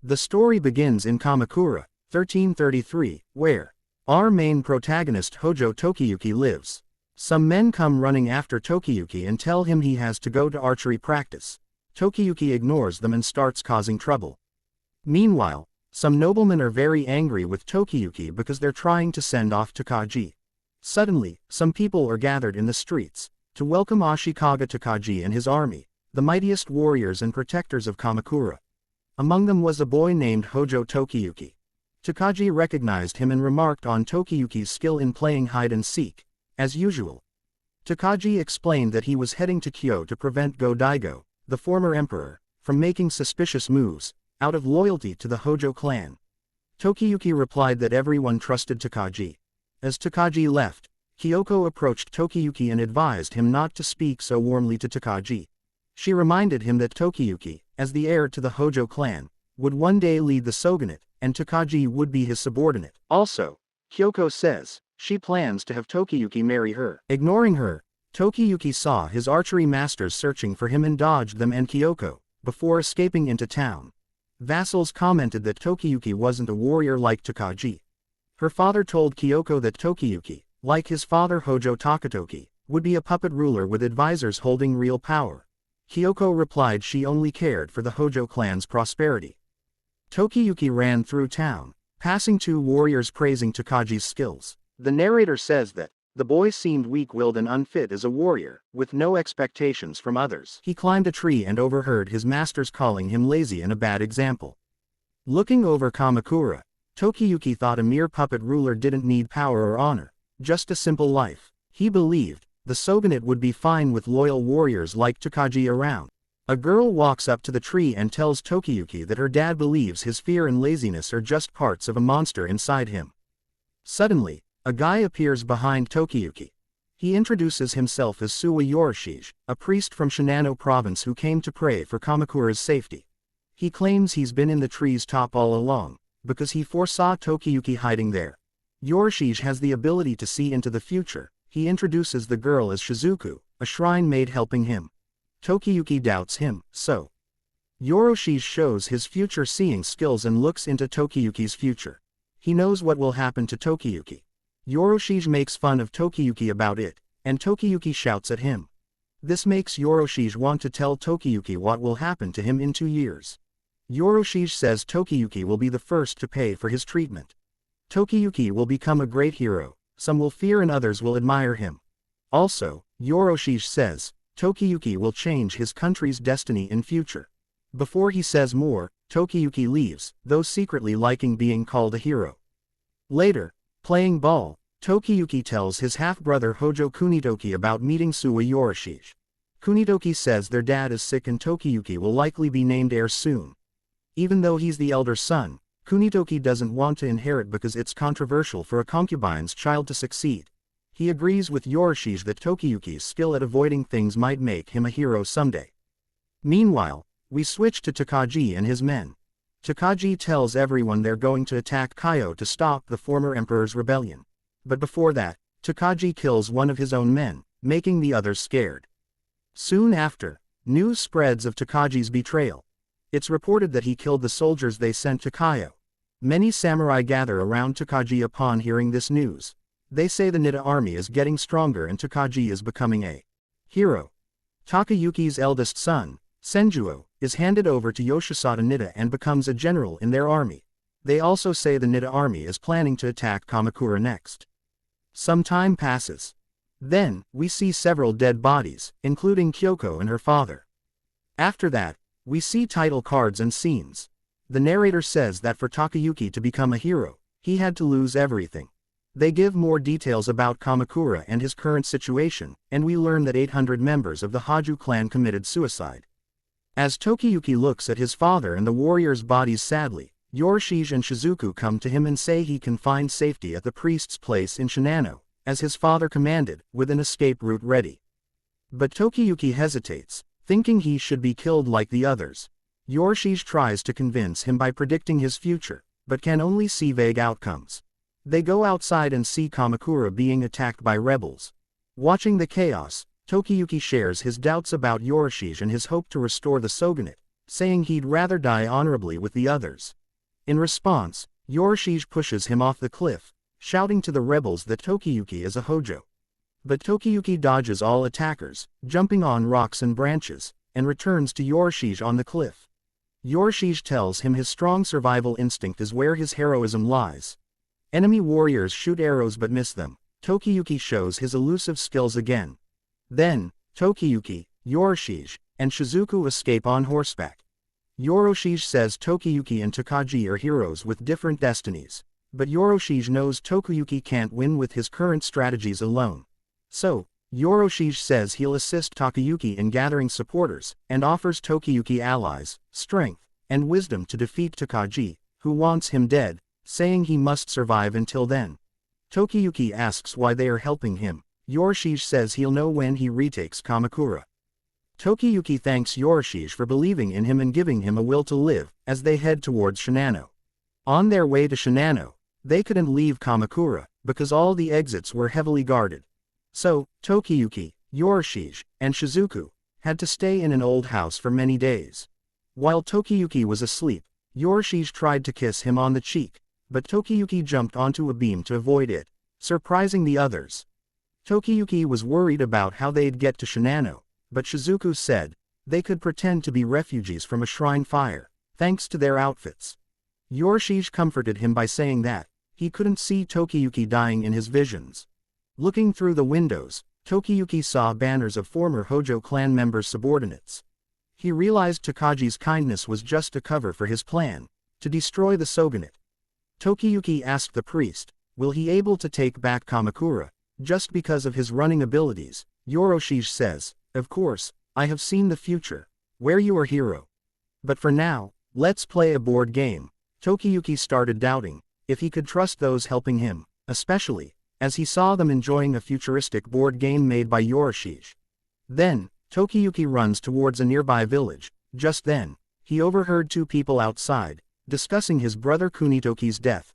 The story begins in Kamakura, 1333, where our main protagonist Hojo Tokiyuki lives. Some men come running after Tokiyuki and tell him he has to go to archery practice. Tokiyuki ignores them and starts causing trouble. Meanwhile, some noblemen are very angry with Tokiyuki because they're trying to send off Takagi. Suddenly, some people are gathered in the streets to welcome Ashikaga Takagi and his army, the mightiest warriors and protectors of Kamakura. Among them was a boy named Hojo Tokiyuki. Takagi recognized him and remarked on Tokiyuki's skill in playing hide-and-seek. As usual, Takagi explained that he was heading to Kyoto to prevent Go-Daigo, the former emperor, from making suspicious moves, out of loyalty to the Hojo clan. Tokiyuki replied that everyone trusted Takagi. As Takagi left, Kyoko approached Tokiyuki and advised him not to speak so warmly to Takagi. She reminded him that Tokiyuki, as the heir to the Hojo clan, would one day lead the shogunate, and Takagi would be his subordinate. Also, Kyoko says she plans to have Tokiyuki marry her. Ignoring her, Tokiyuki saw his archery masters searching for him and dodged them and Kyoko, before escaping into town. Vassals commented that Tokiyuki wasn't a warrior like Takagi. Her father told Kyoko that Tokiyuki, like his father Hojo Takatoki, would be a puppet ruler with advisors holding real power. Kyoko replied she only cared for the Hojo clan's prosperity. Tokiyuki ran through town, passing two warriors praising Takagi's skills. The narrator says that the boy seemed weak-willed and unfit as a warrior, with no expectations from others. He climbed a tree and overheard his masters calling him lazy and a bad example. Looking over Kamakura, Tokiyuki thought a mere puppet ruler didn't need power or honor, just a simple life. He believed the shogunate would be fine with loyal warriors like Takagi around. A girl walks up to the tree and tells Tokiyuki that her dad believes his fear and laziness are just parts of a monster inside him. Suddenly, a guy appears behind Tokiyuki. He introduces himself as Suwa Yorishige, a priest from Shinano province who came to pray for Kamakura's safety. He claims he's been in the tree's top all along, because he foresaw Tokiyuki hiding there. Yorishige has the ability to see into the future. He introduces the girl as Shizuku, a shrine maid helping him. Tokiyuki doubts him, so Yorishige shows his future-seeing skills and looks into Tokiyuki's future. He knows what will happen to Tokiyuki. Yorishige makes fun of Tokiyuki about it, and Tokiyuki shouts at him. This makes Yorishige want to tell Tokiyuki what will happen to him in 2 years. Yorishige says Tokiyuki will be the first to pay for his treatment. Tokiyuki will become a great hero, some will fear and others will admire him. Also, Yorishige says Tokiyuki will change his country's destiny in future. Before he says more, Tokiyuki leaves, though secretly liking being called a hero. Later, playing ball, Tokiyuki tells his half-brother Hojo Kunitoki about meeting Suwa Yorishige. Kunitoki says their dad is sick and Tokiyuki will likely be named heir soon. Even though he's the elder son, Kunitoki doesn't want to inherit because it's controversial for a concubine's child to succeed. He agrees with Yorishige that Tokiyuki's skill at avoiding things might make him a hero someday. Meanwhile, we switch to Takagi and his men. Takagi tells everyone they're going to attack Kyoto to stop the former emperor's rebellion. But before that, Takagi kills one of his own men, making the others scared. Soon after, news spreads of Takagi's betrayal. It's reported that he killed the soldiers they sent to Kyoto. Many samurai gather around Takagi upon hearing this news. They say the Nida army is getting stronger and Takagi is becoming a hero. Takayuki's eldest son, Senjuo, is handed over to Yoshisada Nida and becomes a general in their army. They also say the Nida army is planning to attack Kamakura next. Some time passes. Then, we see several dead bodies, including Kyoko and her father. After that, we see title cards and scenes. The narrator says that for Takayuki to become a hero, he had to lose everything. They give more details about Kamakura and his current situation, and we learn that 800 members of the Haju clan committed suicide. As Tokiyuki looks at his father and the warriors' bodies sadly, Yorishige and Shizuku come to him and say he can find safety at the priest's place in Shinano, as his father commanded, with an escape route ready. But Tokiyuki hesitates, thinking he should be killed like the others. Yorishige tries to convince him by predicting his future, but can only see vague outcomes. They go outside and see Kamakura being attacked by rebels. Watching the chaos, Tokiyuki shares his doubts about Yorishige and his hope to restore the shogunate, saying he'd rather die honorably with the others. In response, Yorishige pushes him off the cliff, shouting to the rebels that Tokiyuki is a Hojo. But Tokiyuki dodges all attackers, jumping on rocks and branches, and returns to Yorishige on the cliff. Yorishige tells him his strong survival instinct is where his heroism lies. Enemy warriors shoot arrows but miss them. Tokiyuki shows his elusive skills again. Then, Tokiyuki, Yorishige, and Shizuku escape on horseback. Yorishige says Tokiyuki and Takagi are heroes with different destinies, but Yorishige knows Tokiyuki can't win with his current strategies alone. So, Yorishige says he'll assist Takayuki in gathering supporters, and offers Tokiyuki allies, strength, and wisdom to defeat Takagi, who wants him dead, saying he must survive until then. Tokiyuki asks why they are helping him. Yorishige says he'll know when he retakes Kamakura. Tokiyuki thanks Yorishige for believing in him and giving him a will to live, as they head towards Shinano. On their way to Shinano, they couldn't leave Kamakura, because all the exits were heavily guarded. So, Tokiyuki, Yorishige, and Shizuku had to stay in an old house for many days. While Tokiyuki was asleep, Yorishige tried to kiss him on the cheek, but Tokiyuki jumped onto a beam to avoid it, surprising the others. Tokiyuki was worried about how they'd get to Shinano, but Shizuku said they could pretend to be refugees from a shrine fire, thanks to their outfits. Yorishige comforted him by saying that he couldn't see Tokiyuki dying in his visions. Looking through the windows, Tokiyuki saw banners of former Hojo clan members' subordinates. He realized Takagi's kindness was just a cover for his plan to destroy the shogunate. Tokiyuki asked the priest, will he able to take back Kamakura, just because of his running abilities? Yorishige says, of course, I have seen the future, where you are hero. But for now, let's play a board game. Tokiyuki started doubting if he could trust those helping him, especially as he saw them enjoying a futuristic board game made by Yorishige. Then, Tokiyuki runs towards a nearby village. Just then, he overheard two people outside, discussing his brother Kunitoki's death.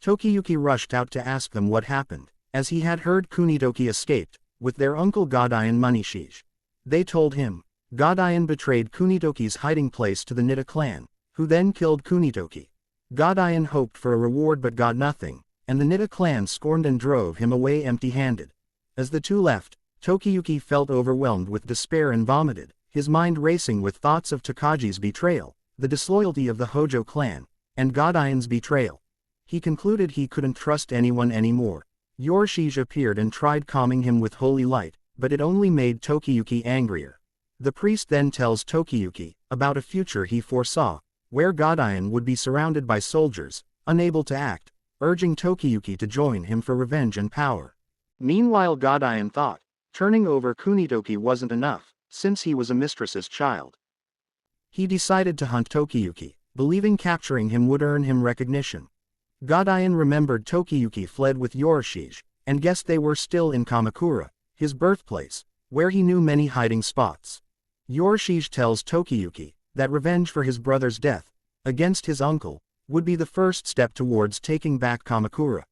Tokiyuki rushed out to ask them what happened, as he had heard Kunitoki escaped, with their uncle Gadayan Munishige. They told him, Gadayan betrayed Kunitoki's hiding place to the Nida clan, who then killed Kunitoki. Gadayan hoped for a reward but got nothing, and the Nida clan scorned and drove him away empty-handed. As the two left, Tokiyuki felt overwhelmed with despair and vomited, his mind racing with thoughts of Takagi's betrayal, the disloyalty of the Hojo clan, and Gadayan's betrayal. He concluded he couldn't trust anyone anymore. Yorishige appeared and tried calming him with holy light, but it only made Tokiyuki angrier. The priest then tells Tokiyuki about a future he foresaw, where Gadayan would be surrounded by soldiers, unable to act, urging Tokiyuki to join him for revenge and power. Meanwhile, Gadayan thought turning over Kunitoki wasn't enough, since he was a mistress's child. He decided to hunt Tokiyuki, believing capturing him would earn him recognition. Gadayan remembered Tokiyuki fled with Yorishige, and guessed they were still in Kamakura, his birthplace, where he knew many hiding spots. Yorishige tells Tokiyuki that revenge for his brother's death, against his uncle, would be the first step towards taking back Kamakura.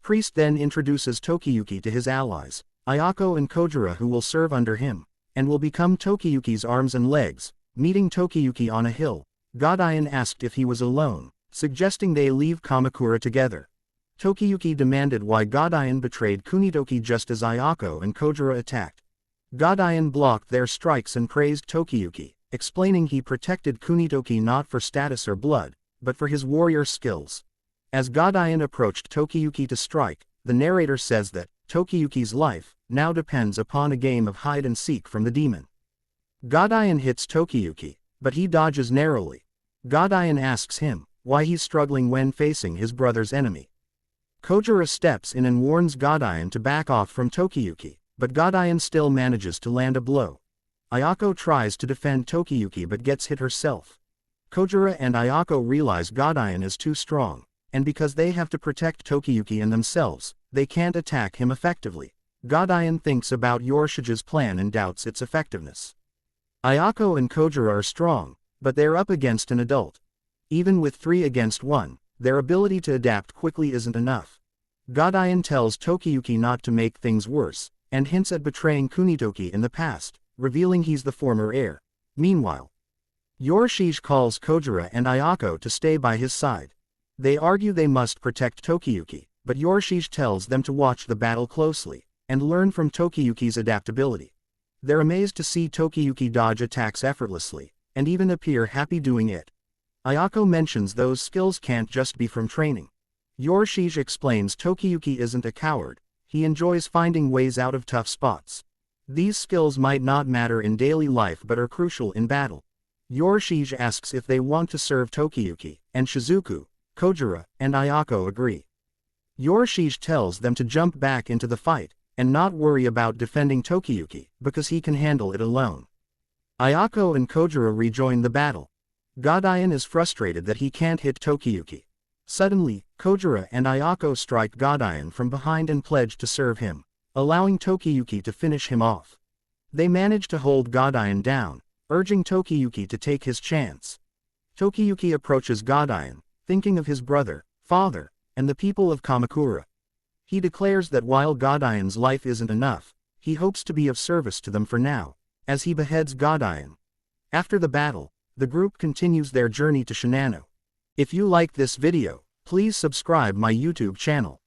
Priest then introduces Tokiyuki to his allies, Ayako and Kojiro, who will serve under him, and will become Tokiyuki's arms and legs. Meeting Tokiyuki on a hill, Gadayan asked if he was alone, suggesting they leave Kamakura together. Tokiyuki demanded why Gadayan betrayed Kunitoki just as Ayako and Kojiro attacked. Gadayan blocked their strikes and praised Tokiyuki, explaining he protected Kunitoki not for status or blood, but for his warrior skills. As Gadayan approached Tokiyuki to strike, the narrator says that Tokiyuki's life now depends upon a game of hide-and-seek from the demon. Gadayan hits Tokiyuki, but he dodges narrowly. Gadayan asks him why he's struggling when facing his brother's enemy. Kojiro steps in and warns Gadayan to back off from Tokiyuki, but Gadayan still manages to land a blow. Ayako tries to defend Tokiyuki but gets hit herself. Kojiro and Ayako realize Gadayan is too strong, and because they have to protect Tokiyuki and themselves, they can't attack him effectively. Gadayan thinks about Yorishige's plan and doubts its effectiveness. Ayako and Kojiro are strong, but they're up against an adult. Even with 3 against 1, their ability to adapt quickly isn't enough. Gadayan tells Tokiyuki not to make things worse, and hints at betraying Kunitoki in the past, revealing he's the former heir. Meanwhile, Yorishige calls Kojiro and Ayako to stay by his side. They argue they must protect Tokiyuki, but Yorishige tells them to watch the battle closely, and learn from Tokiyuki's adaptability. They're amazed to see Tokiyuki dodge attacks effortlessly, and even appear happy doing it. Ayako mentions those skills can't just be from training. Yorishige explains Tokiyuki isn't a coward, he enjoys finding ways out of tough spots. These skills might not matter in daily life but are crucial in battle. Yorishige asks if they want to serve Tokiyuki, and Shizuku, Kojiro, and Ayako agree. Yorishige tells them to jump back into the fight, and not worry about defending Tokiyuki, because he can handle it alone. Ayako and Kojiro rejoin the battle. Godayan is frustrated that he can't hit Tokiyuki. Suddenly, Kojiro and Ayako strike Godayan from behind and pledge to serve him, allowing Tokiyuki to finish him off. They manage to hold Godayan down, urging Tokiyuki to take his chance. Tokiyuki approaches Godayan, thinking of his brother, father, and the people of Kamakura. He declares that while Godayan's life isn't enough, he hopes to be of service to them for now, as he beheads Godayan. After the battle, the group continues their journey to Shinano. If you like this video, please subscribe my YouTube channel.